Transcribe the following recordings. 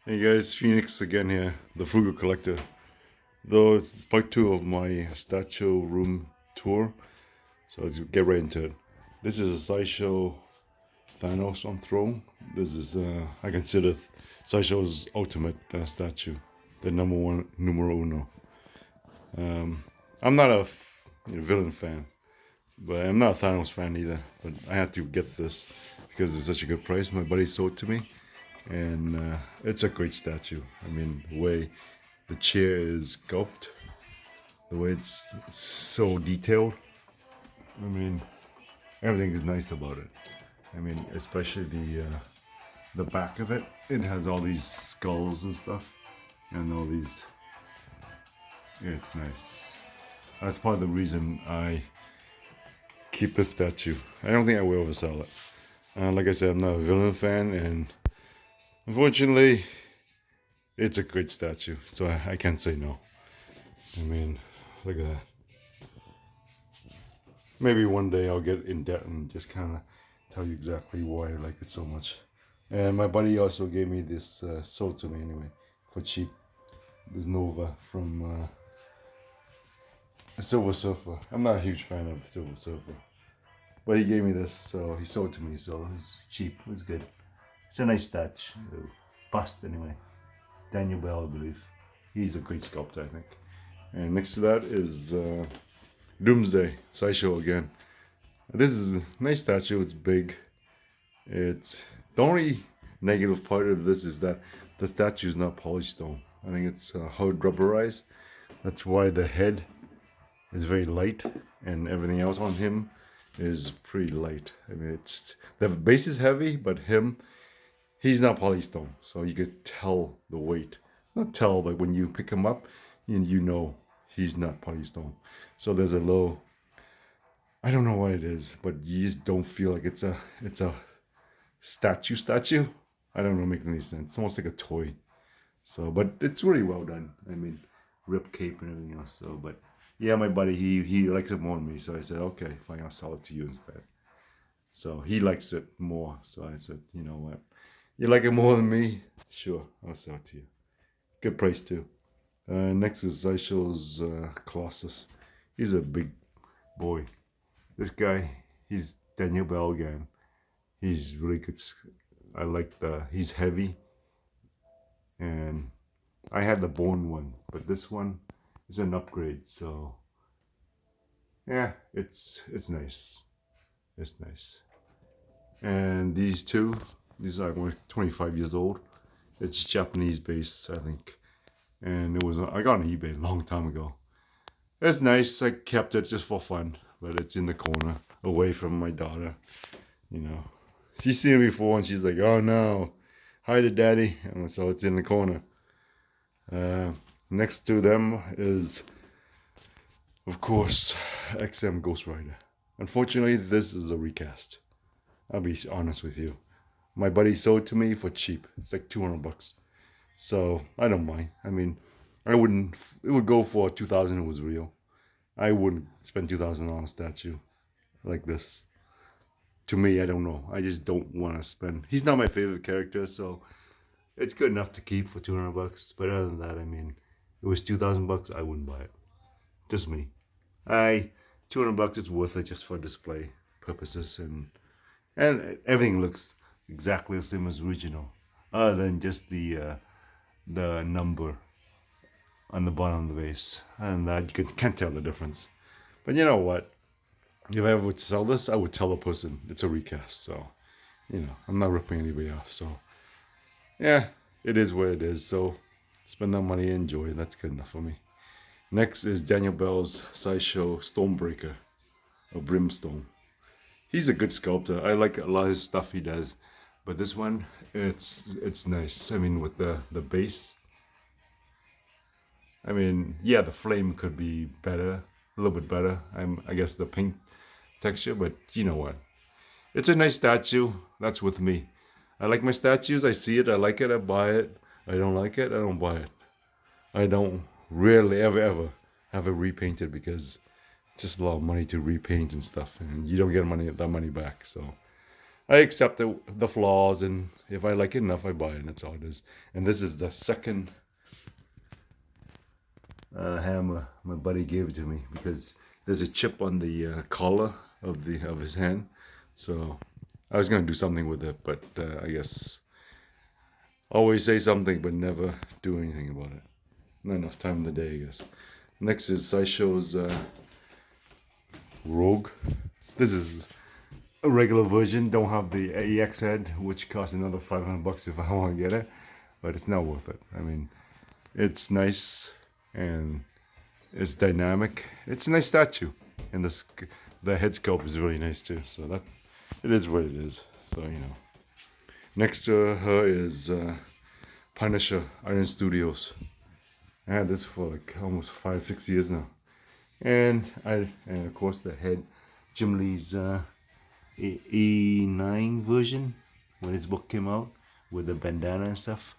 Hey guys, Phoenix again here, the Frugal Collector. Though it's part two of my statue room tour, so let's get right into it. This is a sideshow Thanos on throne. This is I consider sideshow's ultimate statue, the number one numero uno. I'm not a villain fan, but I'm not a Thanos fan either. But I had to get this because it's such a good price. My buddy sold it to me, and it's a great statue. I mean, the way the chair is sculpted, the way it's so detailed. I mean, everything is nice about it. I mean, especially the back of it. It has all these skulls and stuff, and all these. Yeah, it's nice. That's part of the reason I keep the statue. I don't think I will ever sell it. Like I said, I'm not a villain fan, and unfortunately, it's a great statue, so I can't say no. I mean, look at that. Maybe one day I'll get in depth and just kind of tell you exactly why I like it so much. And my buddy also gave me this, sold to me anyway, for cheap. This Nova from Silver Surfer. I'm not a huge fan of Silver Surfer. But he gave me this, so he sold it to me, so it was cheap. It was good. It's a nice statue. Bust anyway. Daniel Bell, I believe. He's a great sculptor, I think. And next to that is Doomsday, sideshow again. This is a nice statue, it's big. It's the only negative part of this is that the statue is not polished stone. I think it's hard rubberized. That's why the head is very light and everything else on him is pretty light. I mean, it's the base is heavy, but he's not polystone, so you could tell the weight. Not tell, but when you pick him up, you know he's not polystone. So there's a low. I don't know what it is, but you just don't feel like it's a statue. I don't know, make any sense. It's almost like a toy. So, but it's really well done. I mean, rip cape and everything else. So, but yeah, my buddy he likes it more than me. So I said, okay, fine, I'll sell it to you instead. So he likes it more. So I said, you know what? You like it more than me? Sure, I'll sell it to you. Good price too. Next is Zyshow's Colossus. He's a big boy. This guy, he's Daniel Bell again. He's really good. I like he's heavy. And I had the bone one, but this one is an upgrade. So yeah, it's nice. It's nice. And these are like 25 years old. It's Japanese based, I think. And it was I got on eBay a long time ago. It's nice. I kept it just for fun, but it's in the corner, away from my daughter. You know, she's seen it before, and she's like, "Oh no, hide it, daddy." And so it's in the corner. Next to them is, of course, XM Ghost Rider. Unfortunately, this is a recast. I'll be honest with you. My buddy sold it to me for cheap. It's like $200. So I don't mind. I mean, I wouldn't. It would go for 2,000. It was real. I wouldn't spend 2,000 on a statue like this. To me, I don't know. I just don't want to spend. He's not my favorite character, so it's good enough to keep for $200. But other than that, I mean, it was $2,000. I wouldn't buy it. Just me. $200 is worth it just for display purposes, and everything looks exactly the same as original, other than just the number on the bottom of the base, and that you can't tell the difference. But you know what? If I ever would sell this, I would tell the person it's a recast. So, I'm not ripping anybody off. So, yeah, it is what it is. So, spend that money and enjoy it. That's good enough for me. Next is Daniel Bell's sideshow Stormbreaker, or Brimstone. He's a good sculptor. I like a lot of his stuff he does. But this one, it's nice. I mean, with the base. I mean, yeah, the flame could be better, a little bit better. I guess the paint texture, but you know what? It's a nice statue. That's with me. I like my statues. I see it. I like it. I buy it. I don't like it. I don't buy it. I don't rarely ever have it repainted because it's just a lot of money to repaint and stuff, and you don't get that money back. So I accept the flaws, and if I like it enough, I buy it, and that's all it is. And this is the second hammer my buddy gave to me, because there's a chip on the collar of his hand. So I was gonna do something with it, but I guess always say something but never do anything about it. Not enough time in the day, I guess. Next is Sideshow's Rogue. This is a regular version. Don't have the EX head, which costs another $500 if I want to get it, but it's not worth it. I mean, it's nice and it's dynamic. It's a nice statue, and the head sculpt is really nice too. So that it is what it is. So next to her is Punisher Iron Studios. I had this for like almost 5-6 years now, and of course the head, Jim Lee's E9 version when his book came out with the bandana and stuff.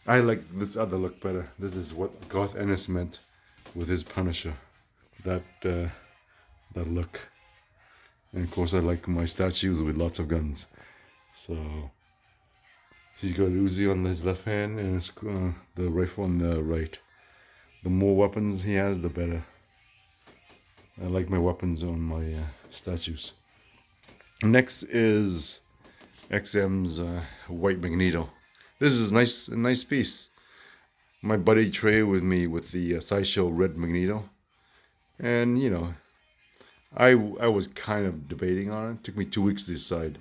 I like this other look better. This is what Garth Ennis meant with his Punisher, that look. And of course I like my statues with lots of guns. So he's got Uzi on his left hand and the rifle on the right. The more weapons he has, the better. I like my weapons on my statues. Next is XM's White Magneto. This is a nice piece. My buddy traded with me with the Sideshow Red Magneto, and I was kind of debating on it. It took me 2 weeks to decide,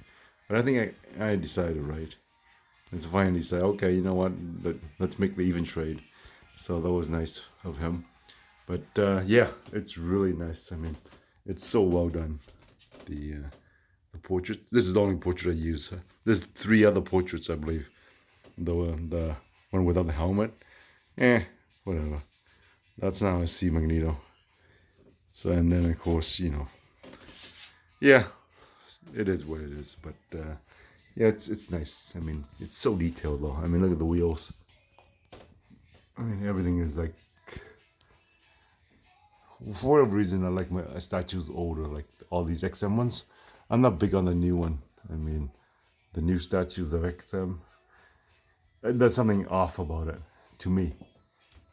but I think I decided right. And so finally said, okay, you know what? Let's make the even trade. So that was nice of him. But yeah, it's really nice. I mean, it's so well done. The portrait. This is the only portrait I use. There's 3 other portraits, I believe. The one without the helmet. Whatever. That's now I see Magneto. So, and then of course, yeah, it is what it is. But yeah, it's nice. I mean, it's so detailed though. I mean, look at the wheels. I mean, everything is like, for whatever reason, I like my statues older, like all these XM ones. I'm not big on the new one. I mean, the new statues of XM, there's something off about it to me.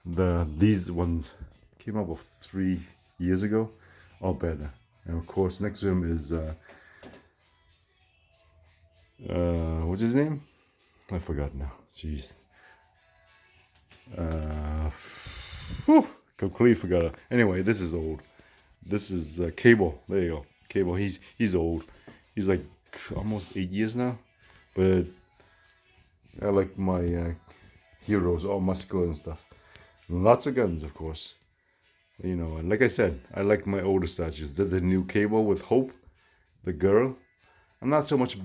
These ones came out 3 years ago, all better. And of course, next to him is what's his name? I forgot now. Jeez. Completely forgot it. Anyway, this is old. This is Cable. There you go. Cable. He's old. He's like almost 8 years now. But I like my heroes, all muscular and stuff. Lots of guns, of course. And like I said, I like my older statues. The new Cable with Hope, the girl. I'm not so much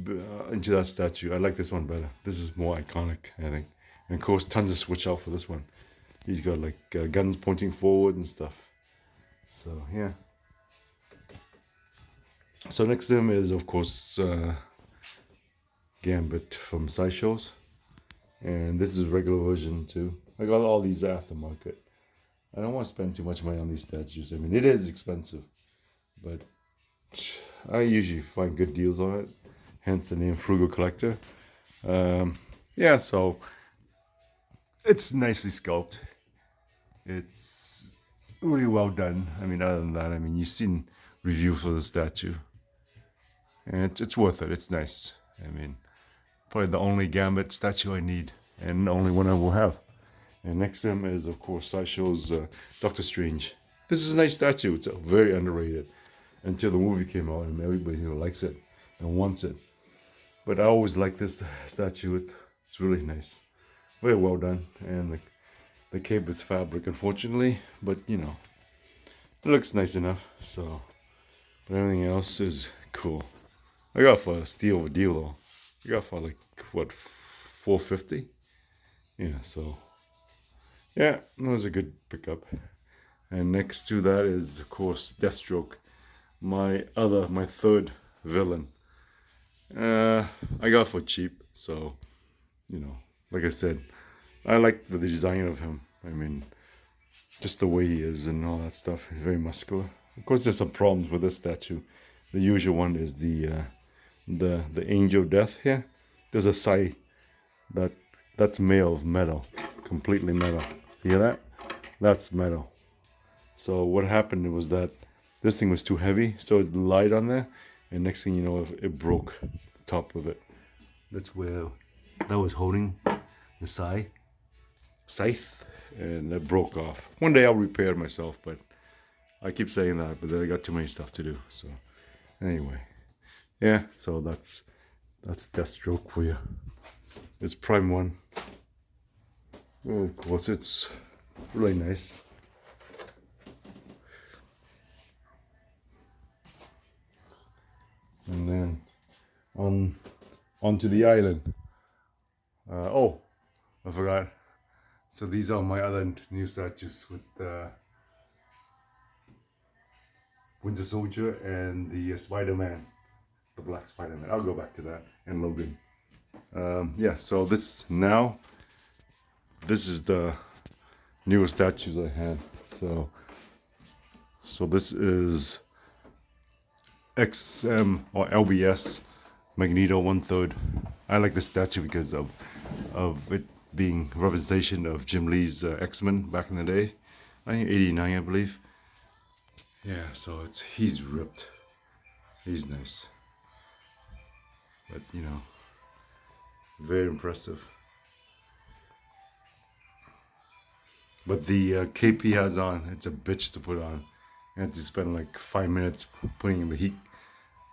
into that statue. I like this one better. This is more iconic, I think. And of course, tons of switch out for this one. He's got like guns pointing forward and stuff. So yeah. So next to him is of course Gambit from Sideshows, and this is a regular version too. I got all these aftermarket. I don't want to spend too much money on these statues. I mean, it is expensive, but I usually find good deals on it. Hence the name Frugal Collector. Yeah, so it's nicely sculpted. It's really well done. I mean, other than that, I mean, you've seen reviews for the statue, and it's worth it. It's nice. I mean, probably the only Gambit statue I need, and the only one I will have. And next to him is, of course, Sideshow's Doctor Strange. This is a nice statue. It's very underrated until the movie came out, and everybody likes it and wants it. But I always like this statue. It's really nice, very well done, and the cape is fabric, unfortunately, but it looks nice enough. So, but everything else is cool. I got for a steal of a deal though. I got for like what, $450? Yeah, so yeah, that was a good pickup. And next to that is of course Deathstroke, my third villain. I got for cheap, so like I said, I like the design of him. I mean, just the way he is and all that stuff. He's very muscular. Of course, there's some problems with this statue. The usual one is the the angel of death here. There's a side that's made of metal, completely metal. You hear that? That's metal. So what happened was that this thing was too heavy, so it lied on there, and next thing you know, it broke the top of it. That's where that was holding the scythe, and it broke off. One day I'll repair it myself, but I keep saying that, but then I got too many stuff to do. So anyway, yeah. So that's Deathstroke for you. It's Prime 1. Well, of course, it's really nice. And then onto the island. Oh, I forgot. So these are my other new statues with Winter Soldier and the Spider-Man, the Black Spider-Man. I'll go back to that, and Logan. Yeah, so this is the newest statues I had. So this is XM or LBS Magneto 1/3. I like this statue because of it being representation of Jim Lee's X-Men back in the day. I think 89, I believe. Yeah, so he's ripped. He's nice. But you know, very impressive. But the cape he has on, it's a bitch to put on. You have to spend like 5 minutes putting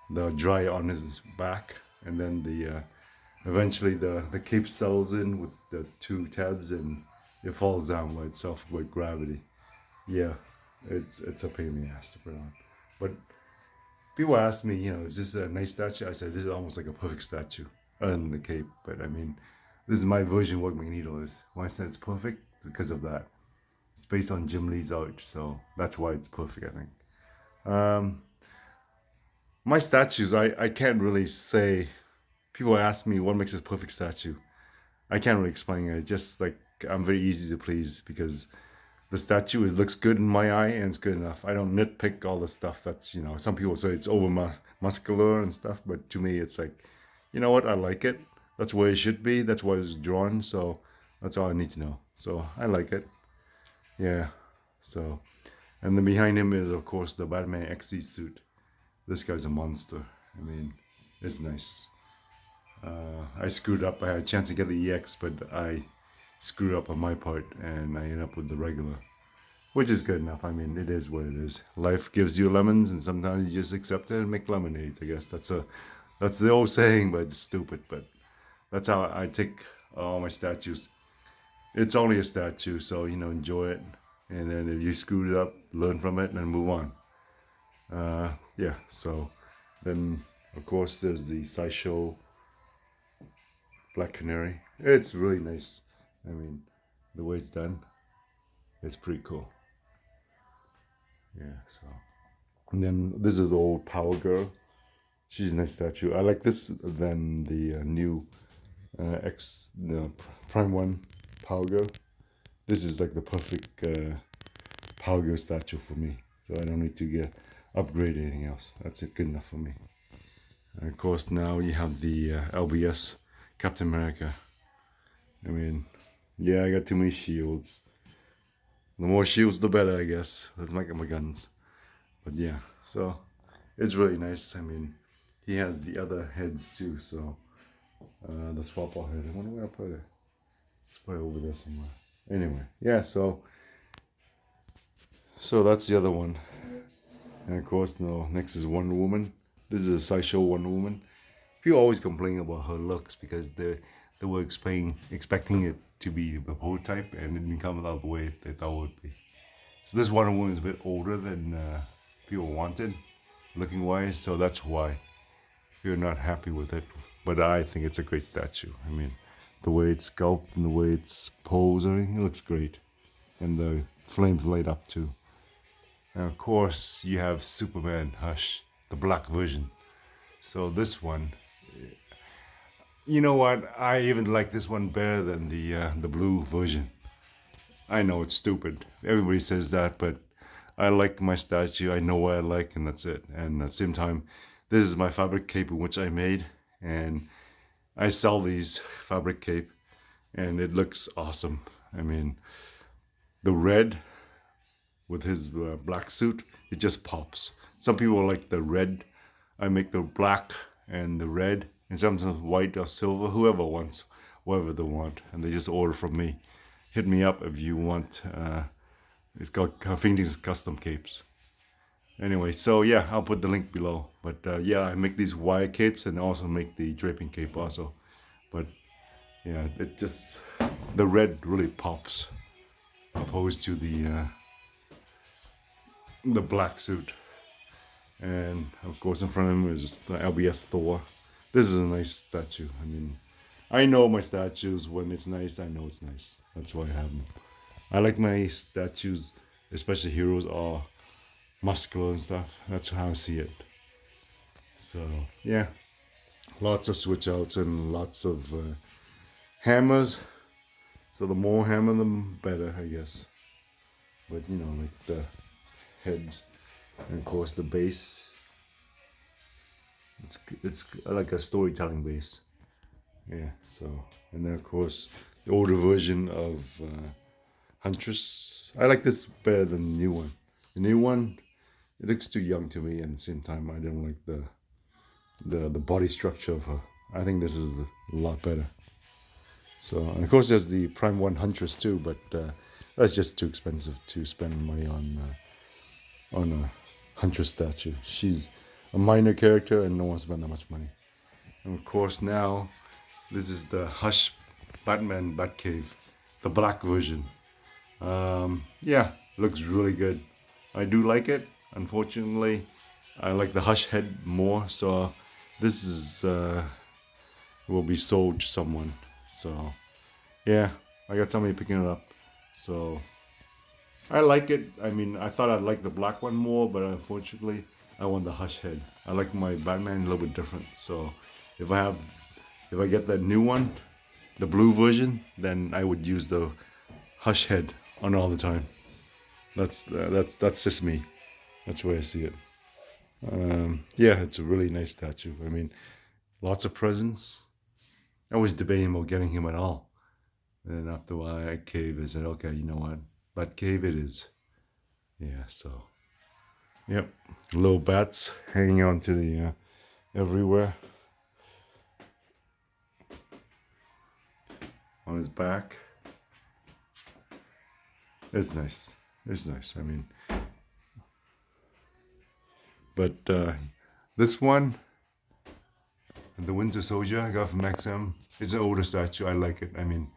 the dry on his back, and then eventually the cape settles in with the 2 tabs, and it falls down by itself with gravity. Yeah, it's a pain in the ass to put on. But people ask me, is this a nice statue? I said this is almost like a perfect statue, other than the cape. But I mean, this is my version of what Magneto is. Why I say it's perfect? Because of that. It's based on Jim Lee's art, so that's why it's perfect, I think. My statues, I can't really say. People ask me what makes this perfect statue. I can't really explain it. Just like I'm very easy to please because the statue looks good in my eye and it's good enough. I don't nitpick all the stuff that's, some people say it's over muscular and stuff, but to me it's like, you know what, I like it. That's where it should be. That's why it's drawn. So that's all I need to know. So I like it. Yeah. So, and then behind him is of course the Batman XC suit. This guy's a monster. I mean, it's nice. I screwed up. I had a chance to get the EX, but I screwed up on my part, and I ended up with the regular, which is good enough. I mean, it is what it is. Life gives you lemons, and sometimes you just accept it and make lemonade. I guess that's the old saying, but it's stupid. But that's how I take all my statues. It's only a statue, so enjoy it. And then if you screwed it up, learn from it, and then move on. Yeah. So then, of course, there's the Sideshow Black Canary. It's really nice. I mean, the way it's done, it's pretty cool. Yeah, so. And then this is the old Power Girl. She's a nice statue. I like this than the new Prime 1 Power Girl. This is like the perfect Power Girl statue for me. So I don't need to upgrade anything else. That's it, good enough for me. And of course, now you have the LBS Captain America. I mean, yeah, I got too many shields. The more shields, the better, I guess. Let's make my guns. But yeah, so it's really nice. I mean, he has the other heads too, so the swap out head. I wonder where I put it. Let's put it over there somewhere. Anyway, yeah, so that's the other one. And of course, next is Wonder Woman. This is a Sideshow Wonder Woman. People always complain about her looks because they were expecting it to be the prototype, and it didn't come out the way they thought it would be. So this Wonder Woman is a bit older than people wanted, looking wise. So that's why you're not happy with it. But I think it's a great statue. I mean, the way it's sculpted and the way it's posed, it looks great, and the flames light up too. And of course, you have Superman Hush, the black version. So this one, you know what? I even like this one better than the blue version. I know it's stupid. Everybody says that, but I like my statue. I know what I like, and that's it. And at the same time, This is my fabric cape which I made, and I sell these fabric cape, and it looks awesome. I mean, the red with his black suit, it just pops. Some people like the red. I make the black and the red, and sometimes white or silver, whoever wants, whatever they want, and they just order from me. Hit me up if you want. It's called Phoenix Custom Capes. Anyway, so yeah, I'll put the link below. But yeah, I make these wire capes and also make the draping cape also. But yeah, it just, the red really pops opposed to the black suit. And of course in front of him is the LBS Thor. This is a nice statue. I mean, I know my statues, when it's nice, I know it's nice. That's why I have them. I like my statues, especially heroes, are muscular and stuff. That's how I see it. So yeah, lots of switch outs and lots of hammers. So the more hammer, the better, I guess. But you know, like the heads, and of course the base. It's like a storytelling base. Yeah. So, and then of course the older version of Huntress. I like this better than the new one. The new one, it looks too young to me, and at the same time I don't like the body structure of her. I think this is a lot better. So, and of course there's the Prime 1 Huntress too, but that's just too expensive to spend money on a Huntress statue. She's a minor character and no one spent that much money. And of course now, this is the Hush Batman Batcave, the black version. Yeah, looks really good. I do like it. Unfortunately, I like the Hush head more, so this is will be sold to someone. So yeah, I got somebody picking it up. So I like it. I mean, I thought I'd like the black one more, but unfortunately, I want the Hush head. I like my Batman a little bit different. So if I get that new one, the blue version, then I would use the Hush head on all the time. That's just me. That's the way I see it. Yeah, it's a really nice statue. I mean, lots of presents. I was debating about getting him at all. And then after a while, I caved and said, okay, you know what? Batcave it is. Yeah, so. Yep, little bats hanging on to the everywhere. On his back. It's nice. It's nice. I mean, but this one, the Winter Soldier I got from XM, it's an older statue. I like it. I mean,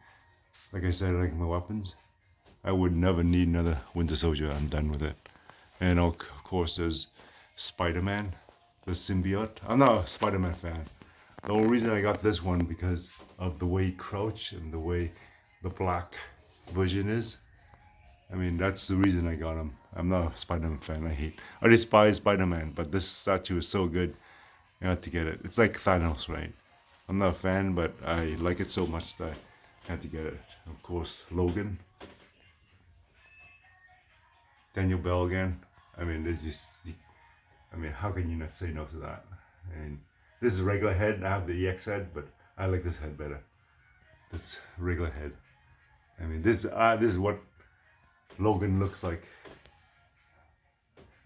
like I said, I like my weapons. I would never need another Winter Soldier. I'm done with it. And of course, there's Spider-Man, the symbiote. I'm not a Spider-Man fan. The only reason I got this one because of the way he crouch and the way the black version is. I mean, that's the reason I got him. I'm not a Spider-Man fan. I despise Spider-Man, but this statue is so good. I had to get it. It's like Thanos, right? I'm not a fan, but I like it so much that I had to get it. Of course, Logan. Daniel Bell again. I mean, there's just, I mean, how can you not say no to that? I mean, this is a regular head. I have the EX head, but I like this head better. This regular head. I mean, this is what Logan looks like.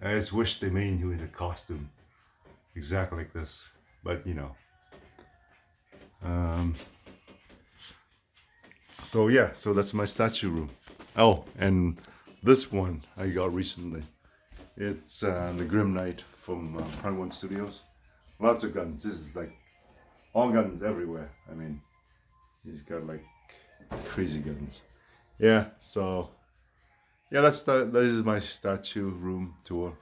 I just wish they made him in a costume exactly like this, but you know. So yeah, so that's my statue room. Oh, and this one I got recently. It's the Grim Knight from Prime 1 Studios. Lots of guns. This is like all guns everywhere. I mean, he's got like crazy guns. Yeah, so yeah, this is my statue room tour.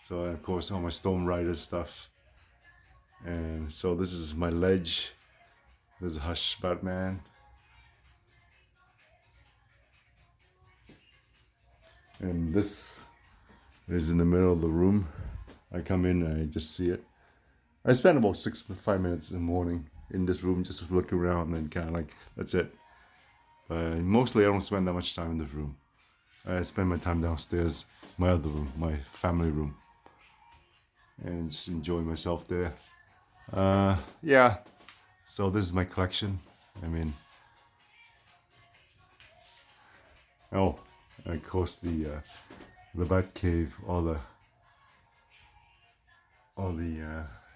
So of course all my Stormriders stuff. And so this is my ledge. There's Hush Batman. And this is in the middle of the room. I come in and I just see it. I spend about 5 minutes in the morning in this room just to look around and kind of like, that's it. But mostly I don't spend that much time in this room. I spend my time downstairs, my other room, my family room. and just enjoy myself there. Yeah, so this is my collection. I mean, oh, of course the bat cave, all the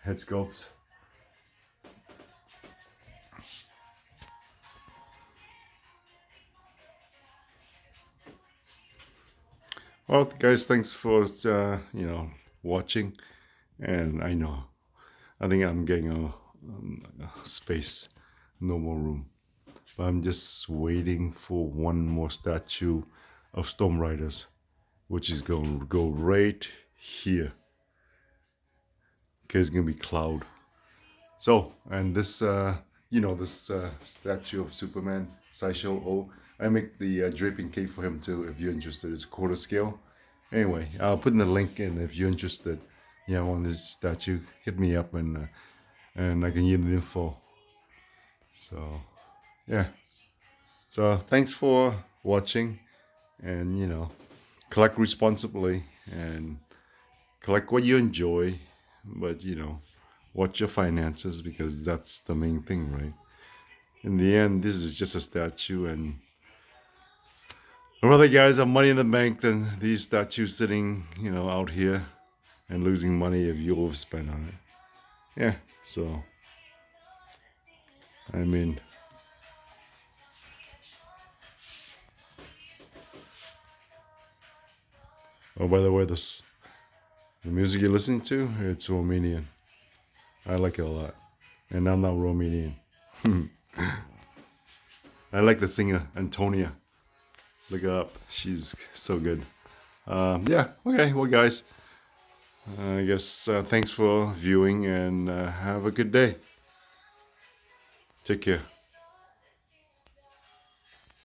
head sculpts. Well, guys, thanks for watching. And I think I'm getting a space, no more room. But I'm just waiting for one more statue of Stormriders, which is going to go right here. Okay, it's gonna be Cloud. So, and this, this statue of Superman, Sideshow O, I make the draping cape for him too, if you're interested. It's quarter scale. Anyway, I'll put in the link in if you're interested. Yeah, on this statue, hit me up and I can give you the info. So, yeah. So, thanks for watching, and collect responsibly and collect what you enjoy, but watch your finances because that's the main thing, right? In the end, this is just a statue, and I'd rather guys have money in the bank than these statues sitting, out here and losing money if you overspend on it. Yeah, so I mean, oh, by the way, the music you're listening to, it's Romanian. I like it a lot, and I'm not Romanian. I like the singer Antonia. Look her up; she's so good. Yeah. Okay. Well, guys, I guess thanks for viewing and have a good day. Take care.